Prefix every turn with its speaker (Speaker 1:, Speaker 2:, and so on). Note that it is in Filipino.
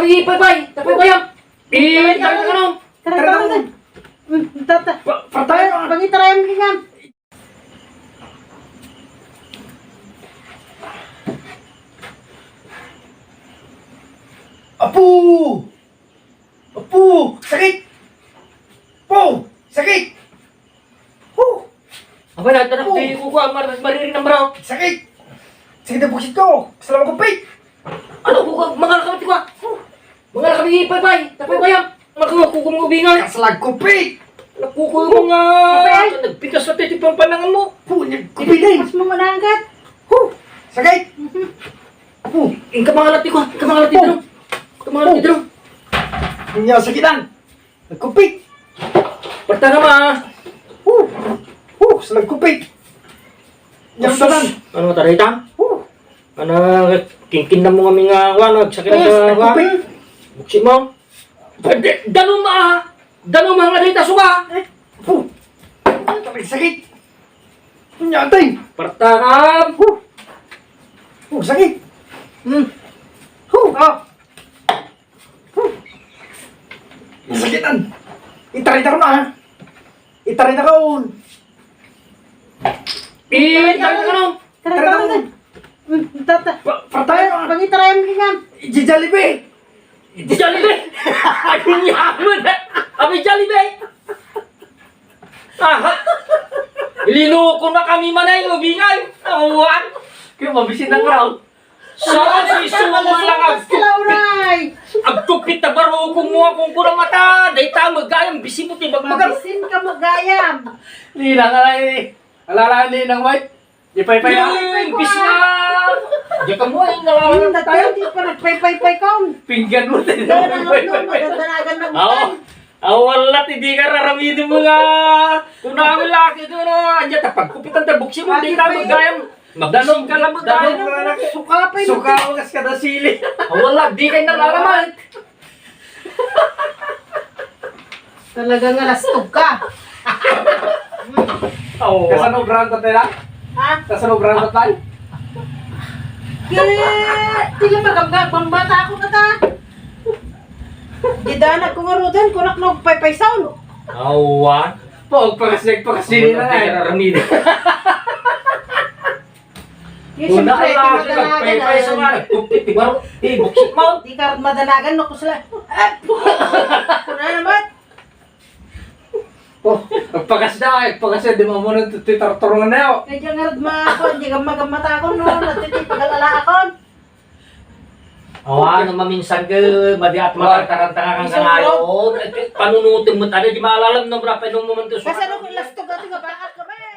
Speaker 1: kami ipay-pay. Tapay ba yan? Tayo ka nung.
Speaker 2: Pertayo, pangitarayan mo yan.
Speaker 3: Apu! Apu! Sakit! Po! Sakit!
Speaker 1: Aba na, tanak, di ko ko marinig ng baraw.
Speaker 3: Sakit! Sakit ang buksit ko! Salamat ko, Pete!
Speaker 1: Ano ko, mga nakamati ko. Mga nakami ipay-pay. Tapay ba yan? Kukum ubingan.
Speaker 3: Kasalag ko, Pete!
Speaker 1: Nakukuha mo nga. Nagpikas sa titi pang panangan mo.
Speaker 3: Po! Nagkupitin!
Speaker 2: Mas mo manangkat.
Speaker 3: Sakit! Apu!
Speaker 1: Kamangalati ko. Kamangalati drum. Kamangalati drum.
Speaker 3: Hindi ako sakitan! Nagkupit!
Speaker 1: Parta na ma.
Speaker 3: Salag ko, Pete! Yang tanan!
Speaker 1: Ano taray ta? Ano, kingkin na mo kami nga wala. Sakit na
Speaker 3: Nagko,
Speaker 1: ka.
Speaker 3: Pete!
Speaker 1: Buksi mo. Danong ma. Danong mga dita suka.
Speaker 3: Po! Sakit! Nyatay!
Speaker 1: Parta ka.
Speaker 3: Sakit! Nasakitan! Itaray na ko na, ha? Itaray na ka, on!
Speaker 1: Tayo ka nung.
Speaker 3: Pertayo,
Speaker 2: Pangitarayan mo yan.
Speaker 3: Jollibee!
Speaker 1: Jollibee! Ang yaman na! Abi Jollibee! Linuko na kami manay, ubingay! Awan! Kaya mabisin ng ground. Saan si Suma lang
Speaker 2: Lauray.
Speaker 1: agtupit na baro kung mga kung kurang mata! Dahil tayo magayang bisi mo tibag magal!
Speaker 2: Mabisin ka magayam.
Speaker 3: Ninang alay! Alala ninang white! Ipay-pay na!
Speaker 1: Bisi na! Diyan ka mo ay nalaman na tayo!
Speaker 2: Hindi pa nagpay-pay-pay ka.
Speaker 3: Pinggan mo tayo!
Speaker 2: Madadanagan ng
Speaker 1: Oo! Wala, hindi ka raramidin mo nga! Kung namin laki doon, andyan tapag kupitan ta buksi mo, hindi ka magayang magdanong ka lang magayang!
Speaker 2: Sukapay mo.
Speaker 3: Sukawas ka na sili!
Speaker 1: Wala, di kayo nalalaman!
Speaker 2: Talagang alastog ka.
Speaker 3: Kasano brand ka tayo?
Speaker 2: Ha?
Speaker 3: Kasano brand ka tayo?
Speaker 2: Tila magamgag. Bambata ako na ta. Didanag ko nga rodan. Kunak na pay-pay sound.
Speaker 1: Awan!
Speaker 3: Pagpakasili na nga.
Speaker 1: raramidin.
Speaker 2: Yung
Speaker 1: Una
Speaker 2: siyempre,
Speaker 1: ka lang, nagpay-pay sa nga, nagtupit, ibaro, buksik mo.
Speaker 2: di ka madanagan no ko sila. Kuna naman.
Speaker 3: Pagpakasili, di mo muna titarturungan na yun.
Speaker 2: Kaya nga rad ako. Hindi ka magamata ako no. Natitipag-alala ako.
Speaker 1: Awan, maminsan ka, madi at makatarantanga kang kangayon. Panunutin mo tayo, di maalalam na muna, pinong momento
Speaker 2: Kasi ano kung lastog ato nga bakit kami.